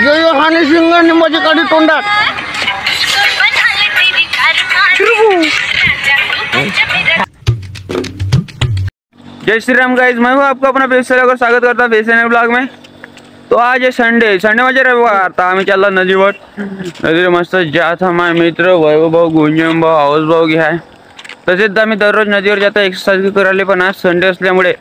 यो हानी सिंग निंबाची काढी तोंडात। जय श्री राम गाइस, मैं हूँ आपका अपना बेसर और स्वागत करता हूँ बेसर ब्लॉग में। तो आज है संडे म्हणजे रविवार। तर आम्ही चालला नदीवर। नदीवर मस्त जात हा माझे मित्र वैभव भाऊ, गुंजन भाऊ, आवाज भाऊ घ्या। तसेच आम्ही दररोज नदीवर जातो एक्सरसाइज करायला, पण आज संडे असल्यामुळे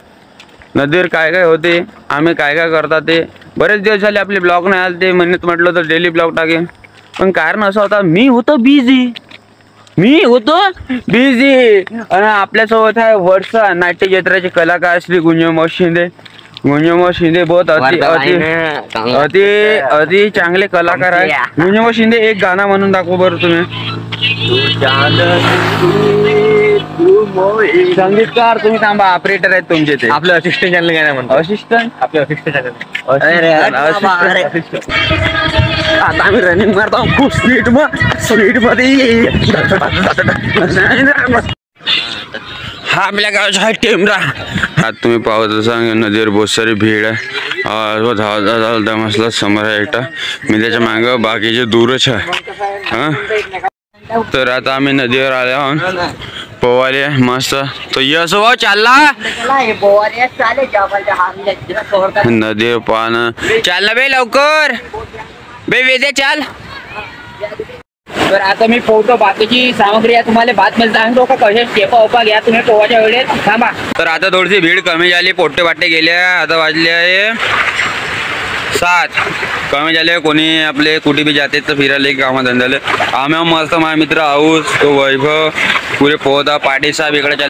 नदीवर काय काय होते, आम्ही काय काय करतात ते बरेच दिवस झाले आपले ब्लॉग नाही आले। ते म्हणत म्हटलं तर डेली ब्लॉग टाकेन, पण कारण असं होता मी होतो बिझी आणि आपल्यासोबत आहे वर्षा नाट्य जत्राचे कलाकार श्री गुंजन शिंदे। गुंजन शिंदे बहुत अति चांगले कलाकार आहे। गुंजन शिंदे एक गाणं म्हणून दाखव बरं तुम्ही। संगीतकार तुम्ही थांबा, ऑपरेटर आहेत तुमचे ते। आपलं असिस्टंट चॅनल काय म्हणतो? असिस्टंट, आपलं असिस्टंट चॅनल। आता आम्ही रनिंग मारतो खूप स्पीड मध्ये। हा आपल्या गावाचा हा टेमरा। आता तुम्ही पाहत असाल नदीवर बहुत सारी भीड़ आहे। धावता मसला समोर आहे एकटा, मी त्याच्या मागे बाकीचे दूरच आहे। तर आता आम्ही नदीवर आले आहोत पोवाले मस्त। तो यश भाऊ चालला नदीवर पाहणं, चालला बे लवकर बे वेदे चाल। तर आता मी पोहतो, बाकीची सामग्री आहे तुम्हाला बात मध्ये सांगतो का कशा स्टेपा ओपा घ्या तुम्ही पोहाच्या वेळेस थांबा। तर आता थोडीशी भीड कमी झाली, पोट्टे बाट्टे गेले। आता वाजले आहे 7 कमी झाले। कोणी आपले कुठे बी जाते तर फिरायला कामधंद्याला। आम्ही मस्त माझा मित्र आऊस तो वैभव पुरे पोहता। पाटील साहेब इकडे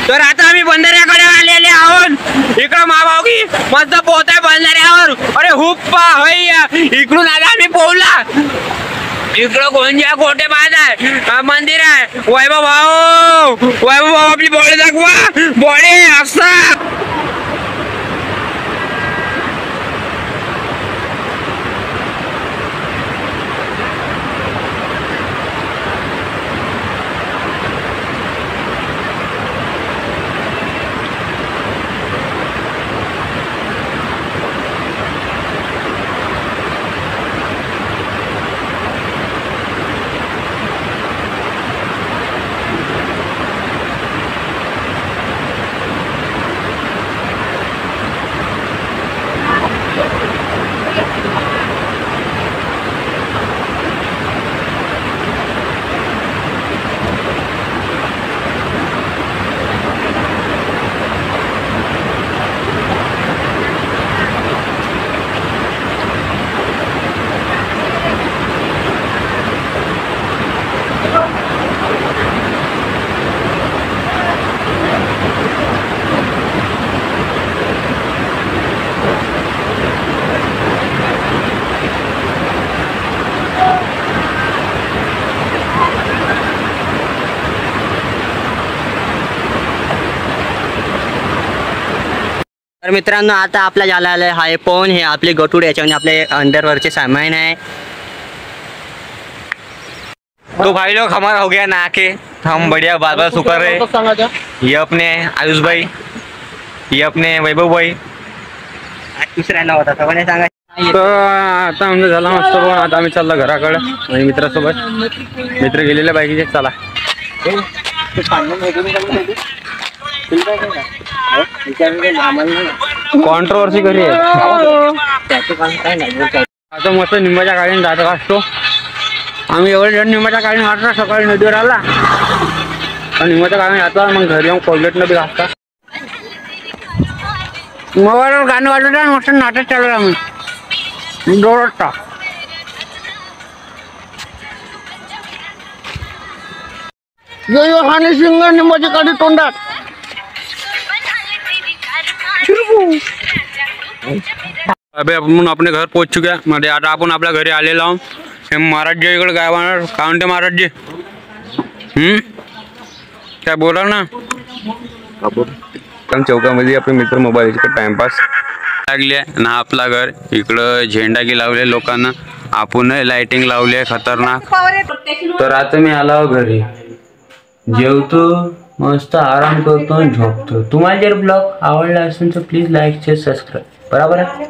तर आता आम्ही बंधाऱ्याकडे आलेले आहोत। इकडं माभावगी मस्त पोहताय बंधाऱ्यावर। अरे हुप्पा हैया, इकडून आता आम्ही पोहला। इकडं गोंजिया कोटे बाद आहे, मंदिर आहे। वैभव भाऊ आपली बॉडी दाखवा, बॉडी असा। तर मित्रांनो आता आपला झालेला आहे पोहून। हे आपले गटूड याच्यामध्ये आपले अंडरवरचे सामान है। तो भाई लोग हमारा हो गया नहा के, हम बढ़िया बार बार शुक्र है। ये अपने आयुष भाई, ये अपने वैभव भाई, दुसऱ्यांना होता सगळ्यांनी सांगा। तर आता आमचं झाला मस्त पोहून। आता आम्ही चाललो घराकडे मित्रासोबत। मित्र गेलेल्या बाईकीचे चला। कॉन्ट्रोवर्सी करी आता मस्त निंबाच्या काळीने जात असतो आम्ही. एवढे जण निंबाच्या काळीने वाटतो सकाळी नदीवर आला आणि निंबाच्या काळीने जातो मग घरी येऊन कोलगेटनं बी घासता. मोबाईलवर गाणं वाजवत आणि मस्त नाटक चालू आम्ही दोरटा. हानी सिंग निंबाची काळी तोंडात. अबे आपण अपने घर पोहोच चुके हैं. मध्ये आता आपण आपल्या घरी आलेलो आहोत. हे महाराज जी इकडे काय म्हणणार काय म्हणते महाराज जी? काय बोला ना. चौकामध्ये आपले मित्र मोबाईल टाइमपास लागले ना. आपला घर इकडं झेंडा की लावले लोकांना. आपण लाइटिंग लावले खतरनाक. तर आता मी आलो घरी जेवतो मस्त आराम करतो आणि झोपतो. तुम्हाला जर ब्लॉग आवडला असेल तर प्लीज लाईक शेअर सबस्क्राईब बरोबर आहे.